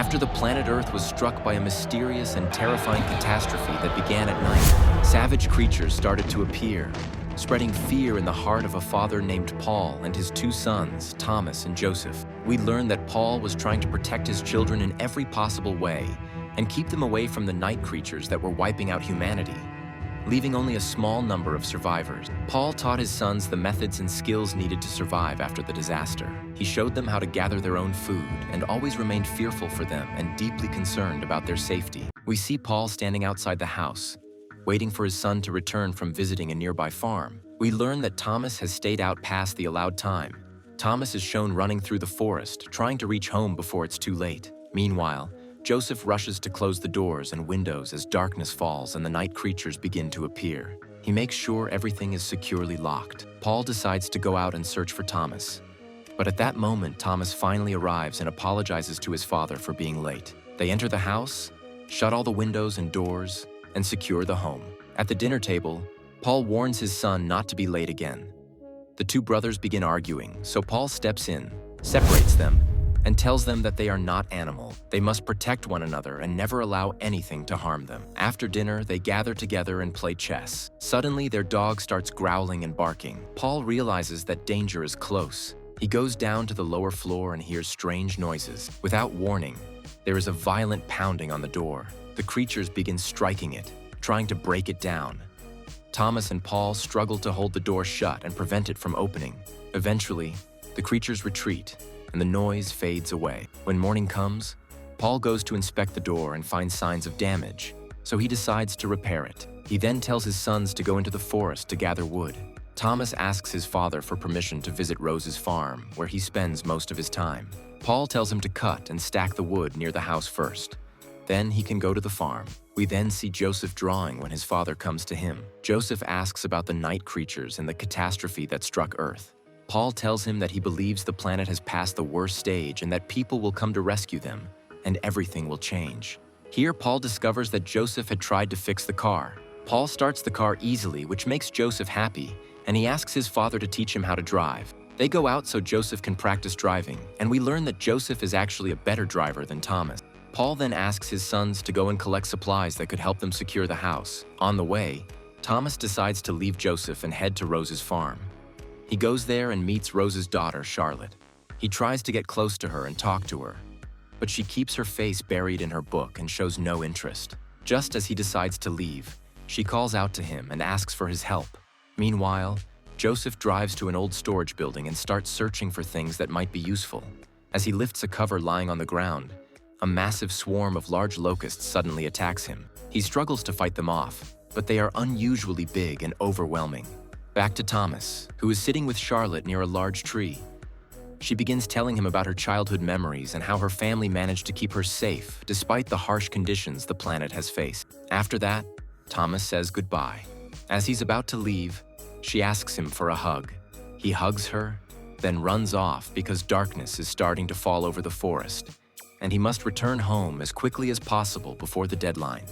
After the planet Earth was struck by a mysterious and terrifying catastrophe that began at night, savage creatures started to appear, spreading fear in the heart of a father named Paul and his two sons, Thomas and Joseph. We learned that Paul was trying to protect his children in every possible way and keep them away from the night creatures that were wiping out humanity, leaving only a small number of survivors. Paul taught his sons the methods and skills needed to survive after the disaster. He showed them how to gather their own food and always remained fearful for them and deeply concerned about their safety. We see Paul standing outside the house, waiting for his son to return from visiting a nearby farm. We learn that Thomas has stayed out past the allowed time. Thomas is shown running through the forest, trying to reach home before it's too late. Meanwhile, Joseph rushes to close the doors and windows as darkness falls and the night creatures begin to appear. He makes sure everything is securely locked. Paul decides to go out and search for Thomas. But at that moment, Thomas finally arrives and apologizes to his father for being late. They enter the house, shut all the windows and doors, and secure the home. At the dinner table, Paul warns his son not to be late again. The two brothers begin arguing, so Paul steps in, separates them, and tells them that they are not animal. They must protect one another and never allow anything to harm them. After dinner, they gather together and play chess. Suddenly, their dog starts growling and barking. Paul realizes that danger is close. He goes down to the lower floor and hears strange noises. Without warning, there is a violent pounding on the door. The creatures begin striking it, trying to break it down. Thomas and Paul struggle to hold the door shut and prevent it from opening. Eventually, the creatures retreat, and the noise fades away. When morning comes, Paul goes to inspect the door and finds signs of damage, so he decides to repair it. He then tells his sons to go into the forest to gather wood. Thomas asks his father for permission to visit Rose's farm, where he spends most of his time. Paul tells him to cut and stack the wood near the house first. Then he can go to the farm. We then see Joseph drawing when his father comes to him. Joseph asks about the night creatures and the catastrophe that struck Earth. Paul tells him that he believes the planet has passed the worst stage and that people will come to rescue them, and everything will change. Here, Paul discovers that Joseph had tried to fix the car. Paul starts the car easily, which makes Joseph happy, and he asks his father to teach him how to drive. They go out so Joseph can practice driving, and we learn that Joseph is actually a better driver than Thomas. Paul then asks his sons to go and collect supplies that could help them secure the house. On the way, Thomas decides to leave Joseph and head to Rose's farm. He goes there and meets Rose's daughter, Charlotte. He tries to get close to her and talk to her, but she keeps her face buried in her book and shows no interest. Just as he decides to leave, she calls out to him and asks for his help. Meanwhile, Joseph drives to an old storage building and starts searching for things that might be useful. As he lifts a cover lying on the ground, a massive swarm of large locusts suddenly attacks him. He struggles to fight them off, but they are unusually big and overwhelming. Back to Thomas, who is sitting with Charlotte near a large tree. She begins telling him about her childhood memories and how her family managed to keep her safe despite the harsh conditions the planet has faced. After that, Thomas says goodbye. As he's about to leave, she asks him for a hug. He hugs her, then runs off because darkness is starting to fall over the forest, and he must return home as quickly as possible before the deadline.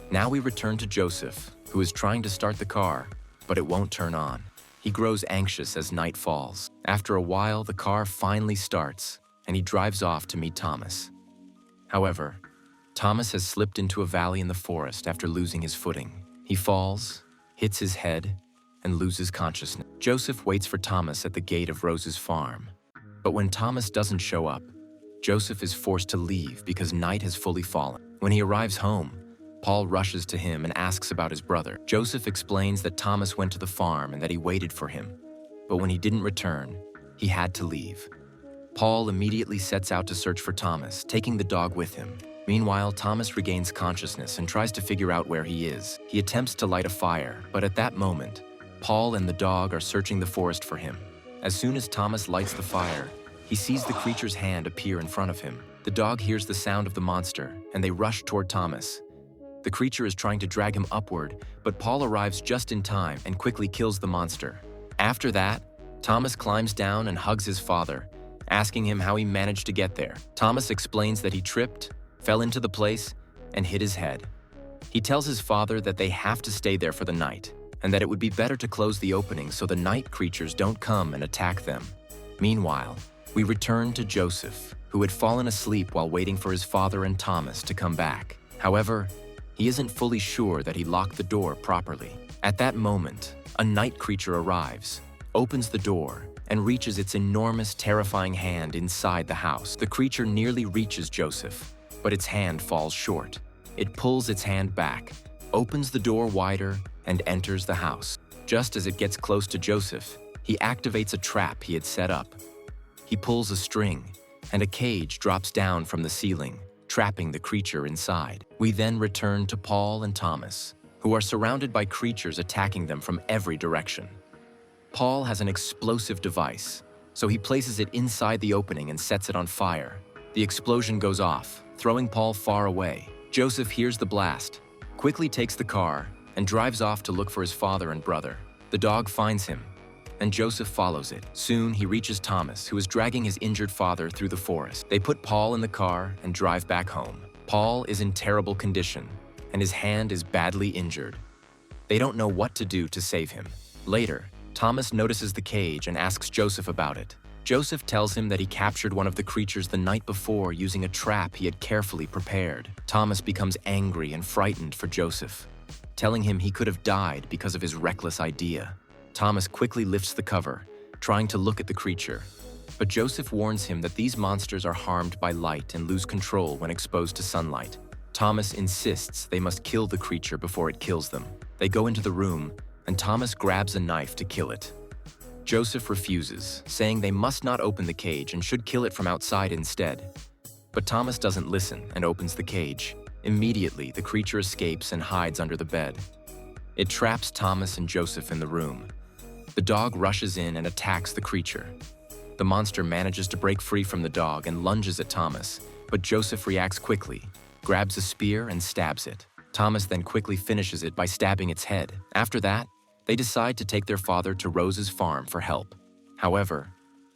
Now we return to Joseph, who is trying to start the car, but it won't turn on. He grows anxious as night falls. After a while, the car finally starts, and he drives off to meet Thomas. However, Thomas has slipped into a valley in the forest after losing his footing. He falls, hits his head, and loses consciousness. Joseph waits for Thomas at the gate of Rose's farm. But when Thomas doesn't show up, Joseph is forced to leave because night has fully fallen. When he arrives home, Paul rushes to him and asks about his brother. Joseph explains that Thomas went to the farm and that he waited for him, but when he didn't return, he had to leave. Paul immediately sets out to search for Thomas, taking the dog with him. Meanwhile, Thomas regains consciousness and tries to figure out where he is. He attempts to light a fire, but at that moment, Paul and the dog are searching the forest for him. As soon as Thomas lights the fire, he sees the creature's hand appear in front of him. The dog hears the sound of the monster, and they rush toward Thomas. The creature is trying to drag him upward, but Paul arrives just in time and quickly kills the monster. After that, Thomas climbs down and hugs his father, asking him how he managed to get there. Thomas explains that he tripped, fell into the place, and hit his head. He tells his father that they have to stay there for the night, and that it would be better to close the opening so the night creatures don't come and attack them. Meanwhile, We return to Joseph, who had fallen asleep while waiting for his father and Thomas to come back. However, he isn't fully sure that he locked the door properly. At that moment, a night creature arrives, opens the door, and reaches its enormous, terrifying hand inside the house. The creature nearly reaches Joseph, but its hand falls short. It pulls its hand back, opens the door wider, and enters the house. Just as it gets close to Joseph, he activates a trap he had set up. He pulls a string, and a cage drops down from the ceiling, trapping the creature inside. We then return to Paul and Thomas, who are surrounded by creatures attacking them from every direction. Paul has an explosive device, so he places it inside the opening and sets it on fire. The explosion goes off, throwing Paul far away. Joseph hears the blast, quickly takes the car, and drives off to look for his father and brother. The dog finds him, and Joseph follows it. Soon, he reaches Thomas, who is dragging his injured father through the forest. They put Paul in the car and drive back home. Paul is in terrible condition, and his hand is badly injured. They don't know what to do to save him. Later, Thomas notices the cage and asks Joseph about it. Joseph tells him that he captured one of the creatures the night before using a trap he had carefully prepared. Thomas becomes angry and frightened for Joseph, telling him he could have died because of his reckless idea. Thomas quickly lifts the cover, trying to look at the creature. But Joseph warns him that these monsters are harmed by light and lose control when exposed to sunlight. Thomas insists they must kill the creature before it kills them. They go into the room, and Thomas grabs a knife to kill it. Joseph refuses, saying they must not open the cage and should kill it from outside instead. But Thomas doesn't listen and opens the cage. Immediately, the creature escapes and hides under the bed. It traps Thomas and Joseph in the room. The dog rushes in and attacks the creature. The monster manages to break free from the dog and lunges at Thomas, but Joseph reacts quickly, grabs a spear and stabs it. Thomas then quickly finishes it by stabbing its head. After that, they decide to take their father to Rose's farm for help. However,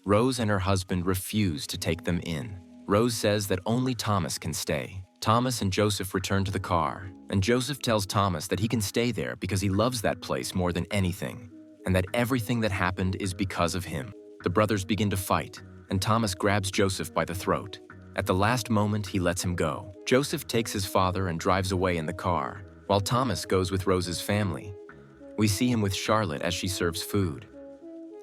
Rose and her husband refuse to take them in. Rose says that only Thomas can stay. Thomas and Joseph return to the car, and Joseph tells Thomas that he can stay there because he loves that place more than anything, and that everything that happened is because of him. The brothers begin to fight, and Thomas grabs Joseph by the throat. At the last moment, he lets him go. Joseph takes his father and drives away in the car, while Thomas goes with Rose's family. We see him with Charlotte as she serves food.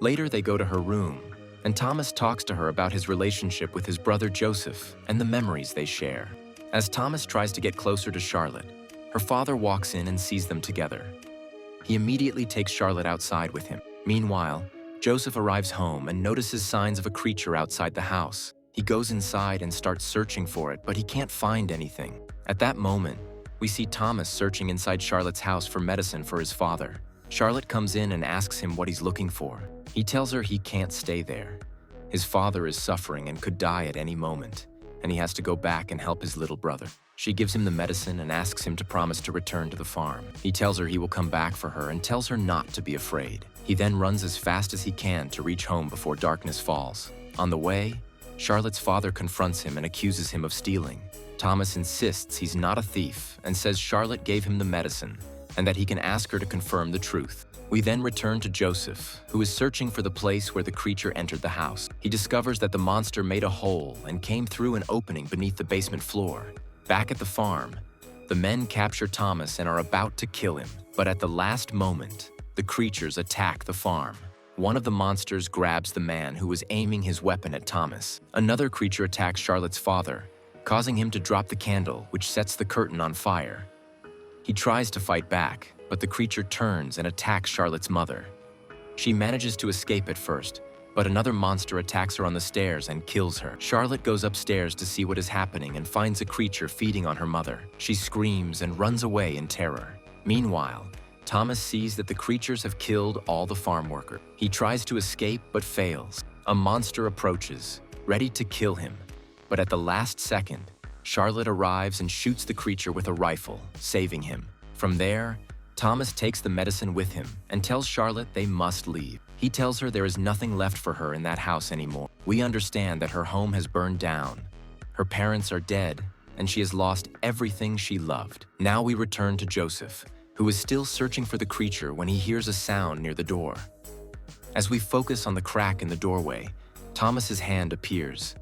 Later, they go to her room, and Thomas talks to her about his relationship with his brother Joseph and the memories they share. As Thomas tries to get closer to Charlotte, her father walks in and sees them together. He immediately takes Charlotte outside with him. Meanwhile, Joseph arrives home and notices signs of a creature outside the house. He goes inside and starts searching for it, but he can't find anything. At that moment, we see Thomas searching inside Charlotte's house for medicine for his father. Charlotte comes in and asks him what he's looking for. He tells her he can't stay there. His father is suffering and could die at any moment, and he has to go back and help his little brother. She gives him the medicine and asks him to promise to return to the farm. He tells her he will come back for her and tells her not to be afraid. He then runs as fast as he can to reach home before darkness falls. On the way, Charlotte's father confronts him and accuses him of stealing. Thomas insists he's not a thief and says Charlotte gave him the medicine and that he can ask her to confirm the truth. We then return to Joseph, who is searching for the place where the creature entered the house. He discovers that the monster made a hole and came through an opening beneath the basement floor. Back at the farm, the men capture Thomas and are about to kill him. But at the last moment, the creatures attack the farm. One of the monsters grabs the man who was aiming his weapon at Thomas. Another creature attacks Charlotte's father, causing him to drop the candle, which sets the curtain on fire. He tries to fight back, but the creature turns and attacks Charlotte's mother. She manages to escape at first, but another monster attacks her on the stairs and kills her. Charlotte goes upstairs to see what is happening and finds a creature feeding on her mother. She screams and runs away in terror. Meanwhile, Thomas sees that the creatures have killed all the farm workers. He tries to escape but fails. A monster approaches, ready to kill him, but at the last second, Charlotte arrives and shoots the creature with a rifle, saving him. From there, Thomas takes the medicine with him and tells Charlotte they must leave. He tells her there is nothing left for her in that house anymore. We understand that her home has burned down. Her parents are dead, and she has lost everything she loved. Now we return to Joseph, who is still searching for the creature when he hears a sound near the door. As we focus on the crack in the doorway, Thomas's hand appears.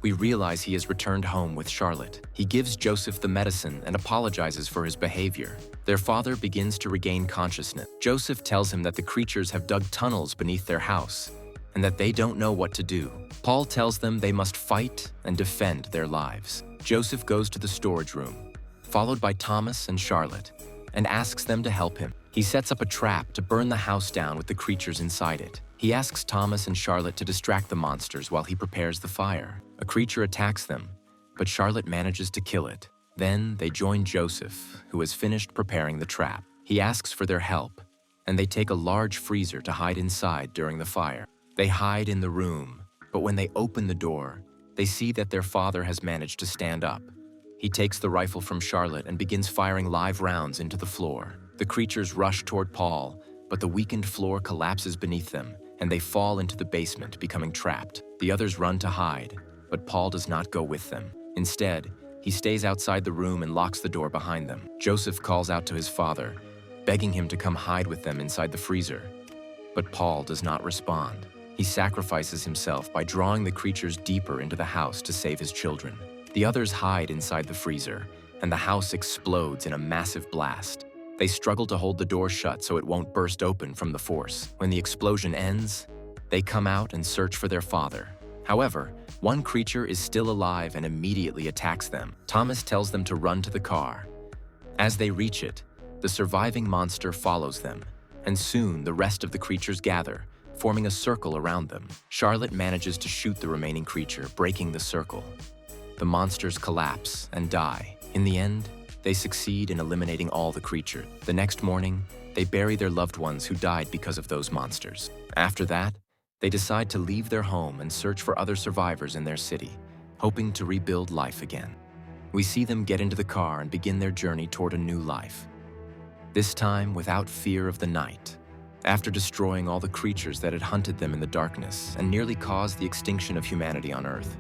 We realize he has returned home with Charlotte. He gives Joseph the medicine and apologizes for his behavior. Their father begins to regain consciousness. Joseph tells him that the creatures have dug tunnels beneath their house and that they don't know what to do. Paul tells them they must fight and defend their lives. Joseph goes to the storage room, followed by Thomas and Charlotte, and asks them to help him. He sets up a trap to burn the house down with the creatures inside it. He asks Thomas and Charlotte to distract the monsters while he prepares the fire. A creature attacks them, but Charlotte manages to kill it. Then they join Joseph, who has finished preparing the trap. He asks for their help, and they take a large freezer to hide inside during the fire. They hide in the room, but when they open the door, they see that their father has managed to stand up. He takes the rifle from Charlotte and begins firing live rounds into the floor. The creatures rush toward Paul, but the weakened floor collapses beneath them, and they fall into the basement, becoming trapped. The others run to hide, but Paul does not go with them. Instead, he stays outside the room and locks the door behind them. Joseph calls out to his father, begging him to come hide with them inside the freezer. But Paul does not respond. He sacrifices himself by drawing the creatures deeper into the house to save his children. The others hide inside the freezer, and the house explodes in a massive blast. They struggle to hold the door shut so it won't burst open from the force. When the explosion ends, they come out and search for their father. However, one creature is still alive and immediately attacks them. Thomas tells them to run to the car. As they reach it, the surviving monster follows them, and soon the rest of the creatures gather, forming a circle around them. Charlotte manages to shoot the remaining creature, breaking the circle. The monsters collapse and die. In the end, they succeed in eliminating all the creatures. The next morning, they bury their loved ones who died because of those monsters. After that, they decide to leave their home and search for other survivors in their city, hoping to rebuild life again. We see them get into the car and begin their journey toward a new life. This time without fear of the night. After destroying all the creatures that had hunted them in the darkness and nearly caused the extinction of humanity on Earth,